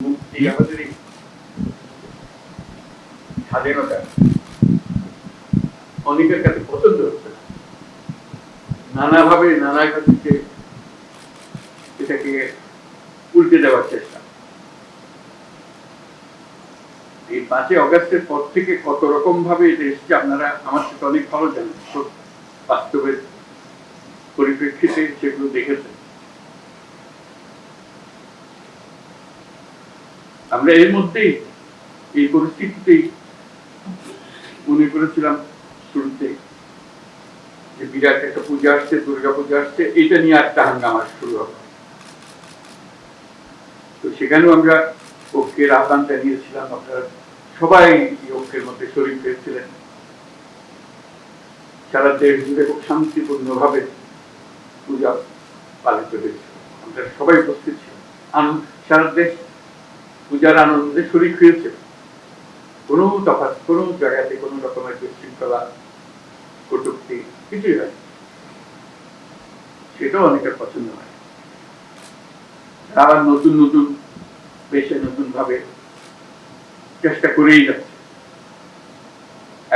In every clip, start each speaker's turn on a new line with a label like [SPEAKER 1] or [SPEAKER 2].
[SPEAKER 1] মুক্তি আমাদের এই স্বাধীনতা অনেকের কাছে পছন্দ হচ্ছে না, নানাভাবে নানা কাছে এটাকে উল্টে দেওয়ার চেষ্টা। এই 5ই অগাস্টের পর থেকে কত রকম ভাবে এটা এসছে আপনারা আমার সাথে অনেক ভালো জানেন, বাস্তবের পরিপ্রেক্ষিতে সেগুলো দেখেছেন। আমরা এর মধ্যেই এই পরিস্থিতিতেই মনে করেছিলাম শুরুতে যে বিরাট একটা পূজা আসছে, দুর্গা পূজা আসছে, এটা নিয়ে একটা হাঙ্গামা শুরু হবে। তো সেখানেও আমরা ঐক্যের আহ্বান জানিয়েছিলাম, আপনারা সবাই এই ঐক্যের মধ্যে শরীক হয়েছিলেন। সারা দেশ জুড়ে খুব শান্তিপূর্ণ ভাবে পূজা পালিত হয়েছিল, আমরা সবাই উপস্থিত ছিলাম, সারা দেশ পূজার আনন্দে শরীক হয়েছে। কোনো তফাৎ কোনো জায়গাতে কোনো রকমের বিশৃঙ্খলা কটূক্তি কিছুই হয়, সেটাও অনেকের পছন্দ হয়। আবার নতুন নতুন বেশে নতুন ভাবে চেষ্টা করেই যাচ্ছে।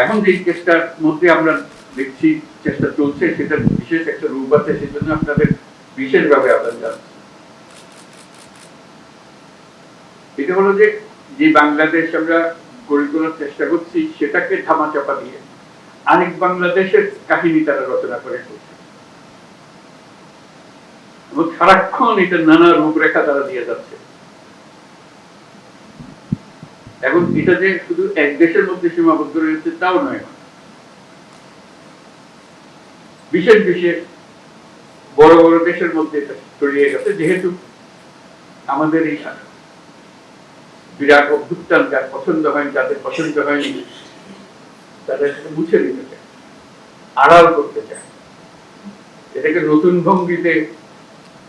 [SPEAKER 1] এখন যে চেষ্টার মধ্যে আমরা দেখছি চেষ্টা চলছে, সেটার বিশেষ একটা রূপ আছে, সেজন্য আপনাদের বিশেষভাবে আহ্বান জানাচ্ছি। এটা হলো যে যে বাংলাদেশ আমরা গড়ে তোলার চেষ্টা করছি, সেটাকে ধামাচাপা দিয়ে আরেক বাংলাদেশের কাহিনী তারা রচনা করে করছে এবং সারাক্ষণ এটার নানা রূপরেখা তারা দিয়ে যাচ্ছে। এখন এটা যে শুধু এক দেশের মধ্যে সীমাবদ্ধ রয়েছে তাও নয়, বিশেষ বিশেষ বড় বড় দেশের মধ্যে এটা ছড়িয়ে গেছে, যেহেতু আমাদের এই বিরাট অভ্যুত্থান যার পছন্দ হয়নি, যাদের পছন্দ হয়নি, তাদের মুছে দিতে চায়, আড়াল করতে চায়, এটাকে নতুন ভঙ্গিতে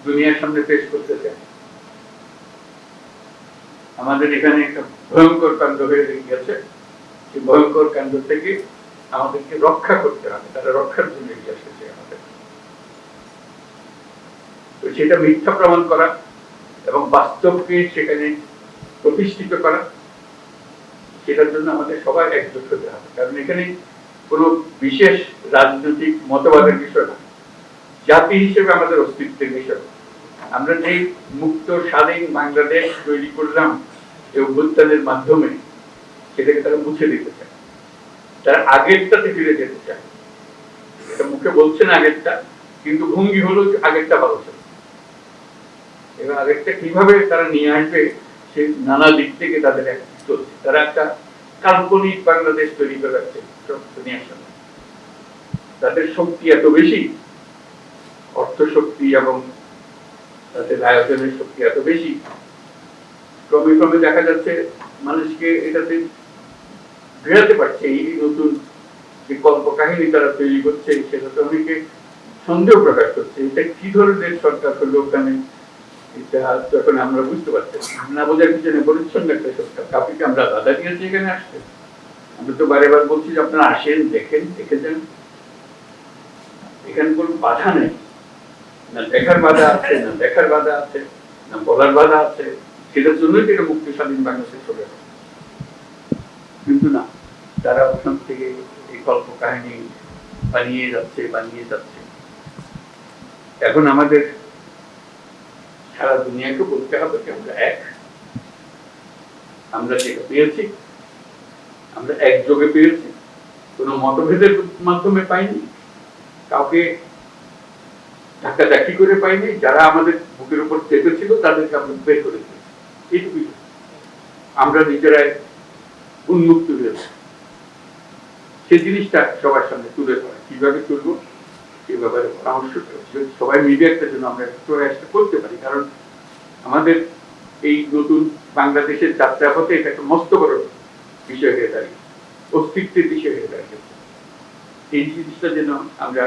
[SPEAKER 1] দুনিয়ার সামনে পেশ করতে চায়। আমাদের এখানে একটা ভয়ঙ্কর কাণ্ড হয়ে গেছে, সেই ভয়ঙ্কর কাণ্ড থেকে আমাদেরকে রক্ষা করতে হবে, তারা রক্ষার জন্য এগিয়ে এসেছে আমাদের। তো সেটা মিথ্যা প্রমাণ করা এবং বাস্তবকে সেখানে প্রতিষ্ঠিত করা, সেটার জন্য আমাদের সবাই একজোট হতে হবে। কারণ এখানে কোনো বিশেষ রাজনৈতিক মতবাদের বিষয় না, জাতি হিসেবে আমাদের অস্তিত্বের বিষয়। আমরা যে মুক্ত স্বাধীন বাংলাদেশ তৈরি করলাম এই অভ্যুত্থানের মাধ্যমে, সেটাকে তারা মুছে দিতে চায়, তারা আগেরটাতে ফিরে যেতে চায়। এটা মুখে বলছেন আগেরটা, কিন্তু ভঙ্গি হলো আগেরটা ভালো ছিল। এবং আগেরটা কিভাবে তারা নিয়ে আসবে সে নানা দিক থেকে তাদের চলছে। তারা একটা কাল্পনিক বাংলাদেশ তৈরি করে রাখছে দুনিয়ার সামনে। তাদের শক্তি এত বেশি, অর্থ শক্তি এবং তাদের আয়োজনের শক্তি এত বেশি, ক্রমে ক্রমে দেখা যাচ্ছে মানুষকে এটাতে ঘেরাতে পারছে। এই নতুন যে কল্প কাহিনী তারা তৈরি করছে, সেটাতে অনেকে সন্দেহ প্রকাশ করছে, এটা কি ধরনের সরকার হলো ওখানে, এটা যখন আমরা বুঝতে পারছি না, বোঝার পিছনে পরিচ্ছন্ন একটা সরকার। কাউকে আমরা বাধা দিয়েছি এখানে আসতে? আমরা তো বারে বার বলছি যে আপনারা আসেন, দেখেন, দেখে যান। এখানে কোনো বাধা নেই, না দেখার বাধা আছে, না দেখার বাধা আছে, না বলার বাধা আছে। সেটার জন্যই এটা মুক্তি স্বাধীন বাংলাদেশে চলে গেল। কিন্তু না, তারা ওখান থেকে এই গল্প কাহিনী বানিয়ে যাচ্ছে, বানিয়ে যাচ্ছে। এখন আমাদের সারা দুনিয়াকে বলতে হবে যে আমরা এক, আমরা যেটা পেয়েছি আমরা একযোগে পেয়েছি, কোন মতভেদের মাধ্যমে পাইনি, কাউকে ধাক্কা ধাক্কি করে পাইনি। যারা আমাদের বুকের উপর চেপেছিল তাদেরকে আমরা বের করে দিয়েছি, এইটুকুই। আমরা নিজেরাই উন্মুক্ত হয়েছি। সেই জিনিসটা সবার সামনে তুলে ধরা, কিভাবে তুলবো সে ব্যাপারে পরামর্শ সবাই মিলে একটা জন্য আমরা প্রয়াসটা করতে পারি। কারণ আমাদের এই নতুন বাংলাদেশের যাত্রাপথে এটা একটা মস্ত বড় বিষয় হয়ে দাঁড়িয়ে, অস্তিত্বের বিষয় হয়ে দাঁড়িয়েছে। এই জিনিসটা যেন আমরা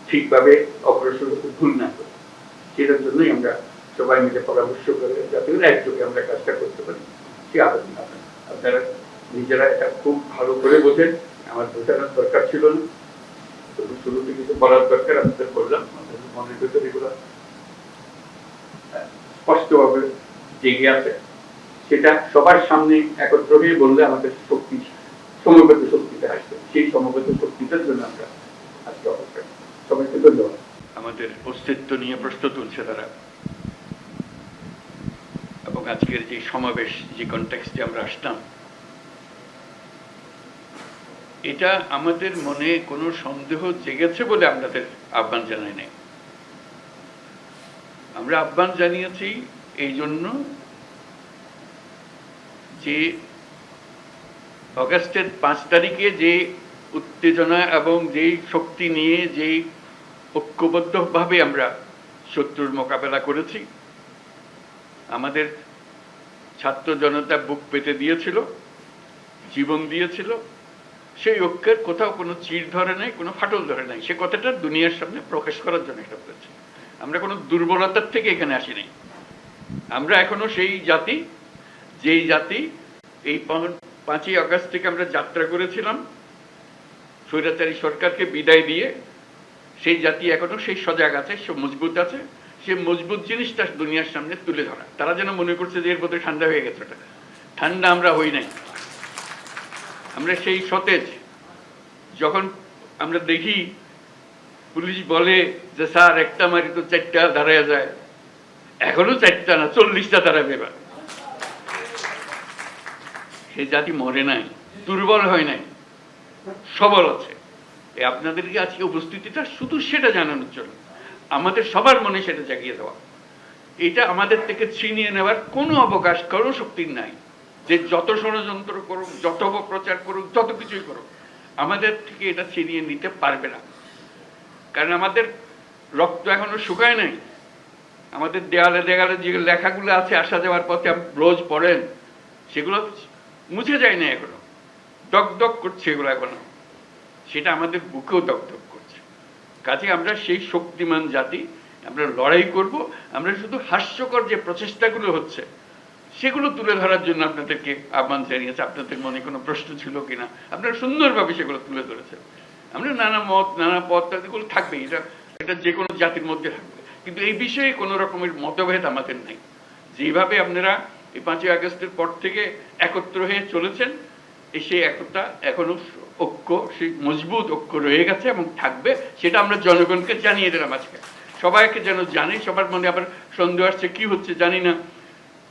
[SPEAKER 1] ঠিকভাবে অগ্রসর হতে ভুল না করি, সেটার জন্যই আমরা সবাই মিলে পরামর্শ করে যাতে করে একযোগে আমরা কাজটা করতে পারি, সে আবেদন। আপনারা নিজেরা এটা খুব ভালো করে বোঝেন, আমার বোঝানোর দরকার ছিল না, তবু শুরুতে কিছু বলার দরকার আপনাদের করলাম। আমাদের মনের ভেতরে এগুলো স্পষ্ট স্পষ্টভাবে জেগে আছে। সেটা সবার সামনে একত্র হয়ে বললে আমাদের শক্তি, সমবেত শক্তিতে আসবে। সেই সমবেত শক্তিটার জন্য আমরা আজকে অপেক্ষা। সবাইকে ধন্যবাদ। আমাদের অস্তিত্ব নিয়ে প্রশ্ন তুলছে তারা, এবং আজকের যে সমাবেশ, যে কনটেক্সটে আমরা আসলাম, এটা আমাদের মনে কোনো সন্দেহ জেগেছে বলে আপনাদের আহ্বান জানাই নাই। আমরা আহ্বান জানিয়েছি এই জন্য যে অগাস্টের 5 তারিখে যে উত্তেজনা এবং যেই শক্তি নিয়ে যেই ঐক্যবদ্ধভাবে আমরা শত্রুর মোকাবেলা করেছি, আমাদের ছাত্র জনতা বুক পেতে দিয়েছিল, জীবন দিয়েছিল, সেই ঐক্যের কোথাও কোনো চির ধরে নাই, কোনো ফাটল ধরে নাই। সে কথাটা দুনিয়ার সামনে প্রকাশ করার জন্য এটা করেছি। আমরা কোনো দুর্বলতার থেকে এখানে আসি নাই। আমরা এখনো সেই জাতি, যেই জাতি এই 5ই আগস্ট থেকে আমরা যাত্রা করেছিলাম স্বৈরাচারী সরকারকে বিদায় দিয়ে, সেই জাতি এখনো সেই সজাগ আছে, সে মজবুত আছে। সে মজবুত জিনিসটা দুনিয়ার সামনে তুলে ধরা। তারা যেন মনে করছে যে এর মধ্যে ঠান্ডা হয়ে গেছে। ওটা ঠান্ডা আমরা হই নাই। আমরা সেই সতেজ। যখন আমরা দেখি পুলিশ বলে যে স্যার একটা মারি তো 4টা দাঁড়ায় যায়, এখনো 4টা না 40টা দাঁড়াবে। এবার সেই জাতি মরে নাই, দুর্বল হয় নাই, সবল আছে। আপনাদেরকে আজকে উপস্থিতিটা শুধু সেটা জানানোর জন্য, আমাদের সবার মনে সেটা জাগিয়ে দেওয়া। এটা আমাদের থেকে ছিনিয়ে নেওয়ার কোনো অবকাশ কারো শক্তির নাই। যে যত ষড়যন্ত্র করুক, যত অপপ্রচার করুক, যত কিছুই করুক, আমাদের থেকে এটা ছিনিয়ে নিতে পারবে না। কারণ আমাদের রক্ত এখনো শুকায় নাই। আমাদের দেয়ালে দেয়ালে যে লেখাগুলো আছে আসা যাওয়ার পথে রোজ পড়েন, সেগুলো মুছে যায় না এখনো, দগদগ করছে এগুলো এখনো। সেটা আমাদের বুকেও দগদগ করছে। কাজে আমরা সেই শক্তিমান জাতি, আমরা লড়াই করব। আমরা শুধু হাস্যকর যে প্রচেষ্টাগুলো হচ্ছে সেগুলো তুলে ধরার জন্য আপনাদেরকে আহ্বান জানিয়েছে। আপনাদের মনে কোনো প্রশ্ন ছিল কিনা, আপনারা সুন্দরভাবে সেগুলো তুলে ধরেছেন। আমরা নানা মত, নানা পথ, এগুলো থাকবেই, এটা যে কোনো জাতির মধ্যে থাকবে। কিন্তু এই বিষয়ে কোনো রকমের মতভেদ আমাদের নেই। যেভাবে আপনারা এই 5ই আগস্টের পর থেকে একত্র হয়ে চলেছেন, সেই একতা এখনো ঐক্য, সেই মজবুত ঐক্য রয়ে গেছে এবং থাকবে। সেটা আমরা জনগণকে জানিয়ে দিলাম আজকে। সবাইকে যেন জানি। সবার মনে আবার সন্দেহ আসছে কি হচ্ছে জানি না।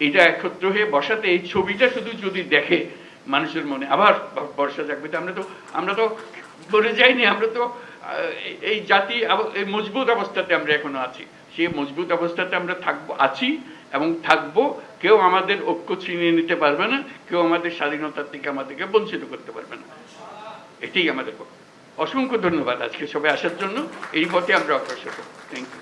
[SPEAKER 1] এটা একত্র হয়ে বসাতে, এই ছবিটা শুধু যদি দেখে মানুষের মনে আবার বর্ষা জাগবে। আমরা তো মরে যাইনি। আমরা তো এই জাতি এই মজবুত অবস্থাতে আমরা এখনো আছি। সেই মজবুত অবস্থাতে আমরা আছি এবং থাকবো। কেউ আমাদের ঐক্য ছিনিয়ে নিতে পারবে না, কেউ আমাদের স্বাধীনতার থেকে আমাদেরকে বঞ্চিত করতে পারবে না। এটাই আমাদের পক্ষে। অসংখ্য ধন্যবাদ আজকে সবাই আসার জন্য। এই পথে আমরা অগ্রসর। Thank you.